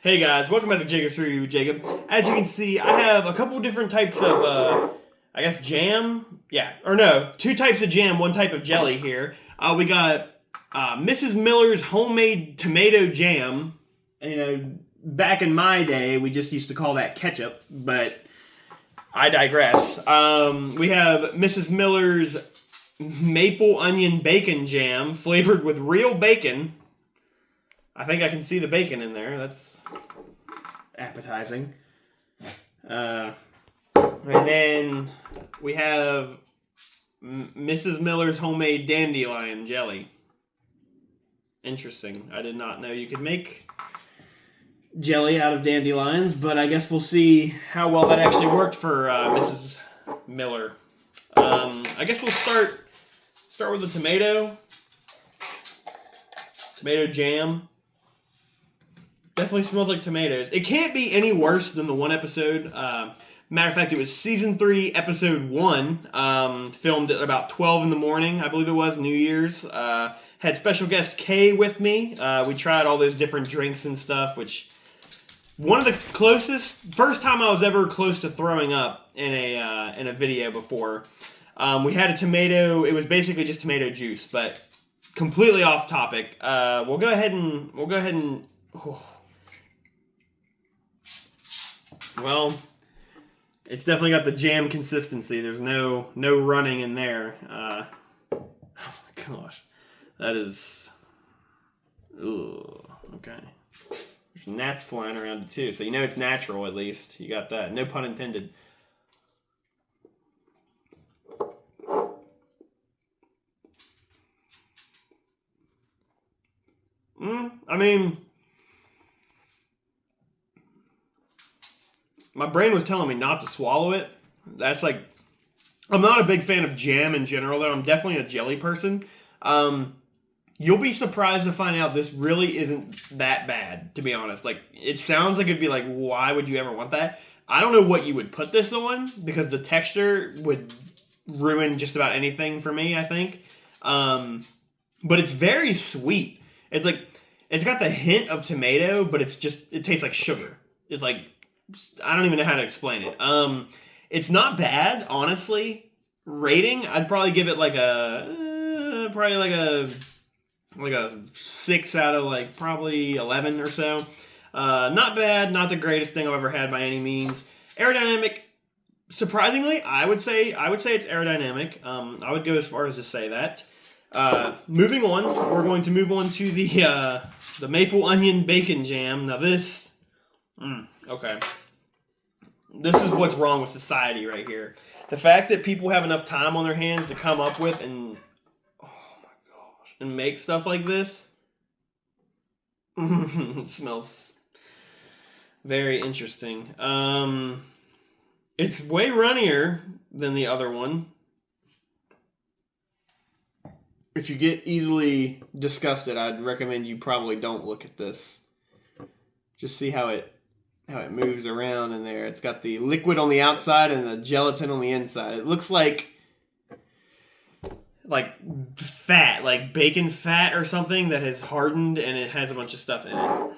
Hey guys, welcome back to Jacob's Review with Jacob. As you can see, I have a couple different types of, I guess jam? Yeah, or no, two types of jam, one type of jelly here. We got Mrs. Miller's homemade tomato jam. You know, back in my day, we just used to call that ketchup, but I digress. We have Mrs. Miller's maple onion bacon jam flavored with real bacon. I think I can see the bacon in there. That's appetizing. And then we have Mrs. Miller's homemade dandelion jelly. Interesting. I did not know you could make jelly out of dandelions, but I guess we'll see how well that actually worked for Mrs. Miller. I guess we'll start with the tomato jam. Definitely smells like tomatoes. It can't be any worse than the one episode. Matter of fact, it was season 3, episode 1. Filmed at about 12 in the morning, I believe it was, New Year's. Had special guest Kay with me. We tried all those different drinks and stuff, which one of the first time I was ever close to throwing up in a video before. We had a tomato. It was basically just tomato juice, but completely off topic. We'll go ahead and. Well, it's definitely got the jam consistency. There's no running in there. Oh my gosh, that is. Ooh, okay. There's gnats flying around it too, so you know it's natural at least. You got that. No pun intended. I mean, my brain was telling me not to swallow it. That's like, I'm not a big fan of jam in general, though. I'm definitely a jelly person. You'll be surprised to find out this really isn't that bad, to be honest. Like, it sounds like it'd be like, why would you ever want that? I don't know what you would put this on, because the texture would ruin just about anything for me, I think. But it's very sweet. It's like, it's got the hint of tomato, but it tastes like sugar. It's like, I don't even know how to explain it. It's not bad, honestly. Rating, I'd probably give it like a 6 out of like probably 11 or so. Not bad, not the greatest thing I've ever had by any means. Aerodynamic, surprisingly, I would say it's aerodynamic. I would go as far as to say that. Moving on, we're going to move on to the maple onion bacon jam. Now this, okay. This is what's wrong with society right here. The fact that people have enough time on their hands to come up with and make stuff like this. It smells very interesting. It's way runnier than the other one. If you get easily disgusted, I'd recommend you probably don't look at this. Just see how it moves around in there. It's got the liquid on the outside and the gelatin on the inside. It looks like fat, like bacon fat or something that has hardened and it has a bunch of stuff in it.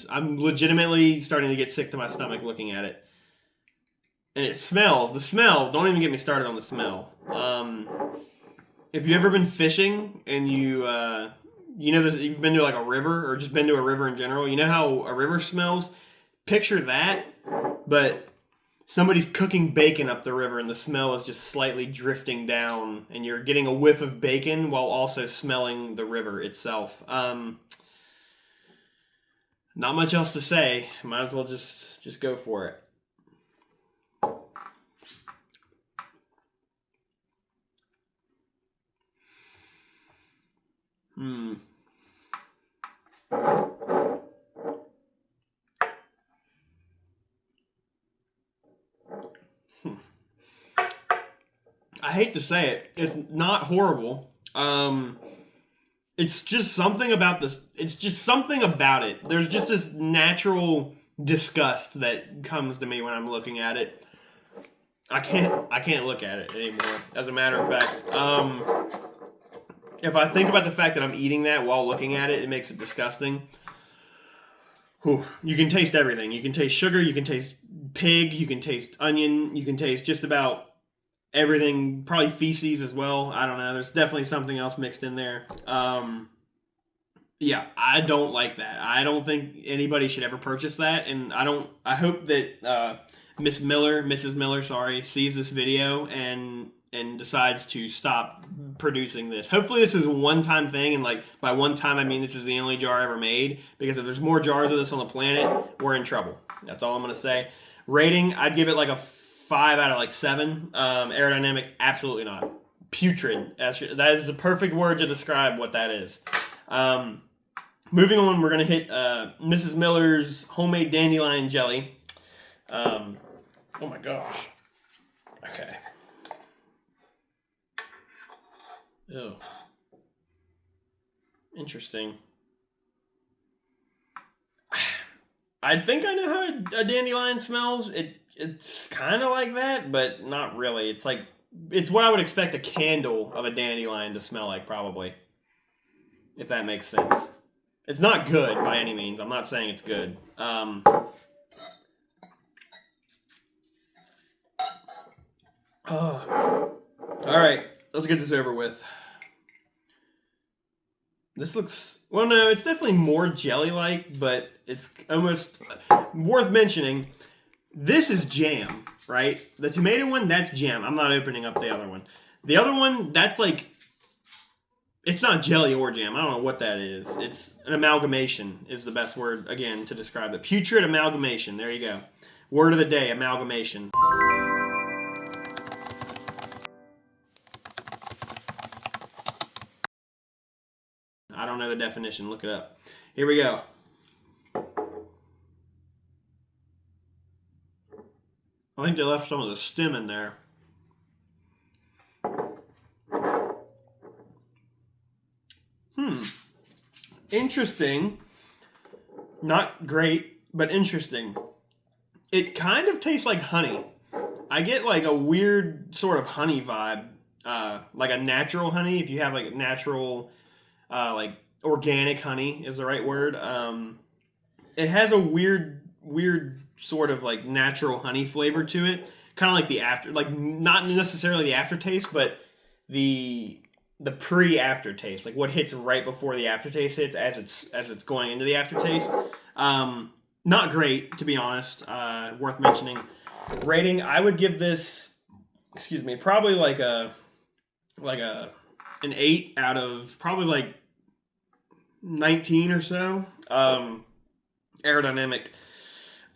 I'm legitimately starting to get sick to my stomach looking at it. And the smell, don't even get me started on the smell. If you've ever been fishing and you know that you've been to like a river or just been to a river in general, you know how a river smells? Picture that, but somebody's cooking bacon up the river and the smell is just slightly drifting down and you're getting a whiff of bacon while also smelling the river itself. Not much else to say. Might as well just go for it. I hate to say it. It's not horrible. It's just something about this. It's just something about it. There's just this natural disgust that comes to me when I'm looking at it. I can't look at it anymore. As a matter of fact, if I think about the fact that I'm eating that while looking at it, it makes it disgusting. Whew, you can taste everything. You can taste sugar, you can taste pig, you can taste onion, you can taste just about everything, probably feces as well. I don't know. There's definitely something else mixed in there. Yeah, I don't like that. I don't think anybody should ever purchase that, and I hope that Mrs. Miller, sorry, sees this video and decides to stop producing this. Hopefully, this is a one-time thing, and like by one time I mean this is the only jar ever made. Because if there's more jars of this on the planet, we're in trouble. That's all I'm gonna say. Rating, I'd give it like a 5 out of like 7. Aerodynamic, absolutely not. Putrid. That is the perfect word to describe what that is. Moving on, we're going to hit Mrs. Miller's homemade dandelion jelly. Oh my gosh. Okay. Ew. Interesting. I think I know how a dandelion smells. It's kind of like that, but not really. It's what I would expect a candle of a dandelion to smell like, probably. If that makes sense. It's not good by any means. I'm not saying it's good. All right, let's get this over with. This looks, well, no, it's definitely more jelly-like, but it's almost worth mentioning. This is jam, right? The tomato one, that's jam. I'm not opening up the other one. The other one, that's like, it's not jelly or jam. I don't know what that is. It's an amalgamation is the best word, again, to describe it. Putrid amalgamation. There you go. Word of the day, amalgamation. I don't know the definition. Look it up. Here we go. I think they left some of the stem in there. Interesting. Not great, but interesting. It kind of tastes like honey. I get like a weird sort of honey vibe. Like a natural honey. If you have like natural, like organic honey is the right word. It has a weird sort of like natural honey flavor to it. Kind of like the after, like not necessarily the aftertaste, but the pre-aftertaste, like what hits right before the aftertaste hits, as it's going into the aftertaste. Not great, to be honest. Worth mentioning. Rating, I would give this, excuse me, probably like an 8 out of probably like 19 or so. Aerodynamic,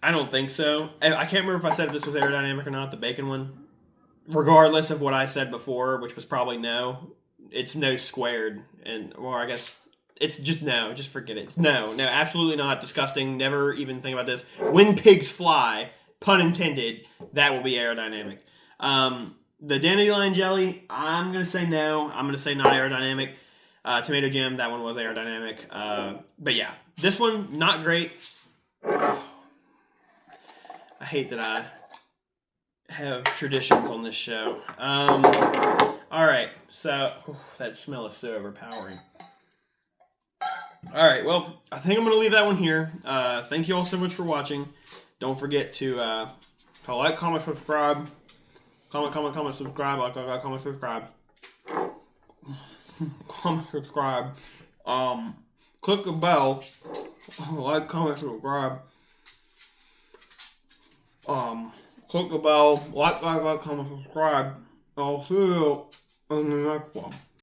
I don't think so. I can't remember if I said if this was aerodynamic or not, the bacon one. Regardless of what I said before, which was probably no. It's no squared, or I guess it's just no. Just forget it. It's no, absolutely not. Disgusting. Never even think about this. When pigs fly, pun intended, that will be aerodynamic. The dandelion jelly, I'm gonna say no. I'm gonna say not aerodynamic. Tomato jam, that one was aerodynamic. But yeah, this one not great. I hate that I have traditions on this show. All right, so that smell is so overpowering. All right, well, I think I'm going to leave that one here. Thank you all so much for watching. Don't forget to like, comment, subscribe. Comment, subscribe. Like, comment, subscribe. Comment, subscribe. Click the bell. Like, comment, subscribe. Click the bell. Like, comment, subscribe. I'll see you in the next one.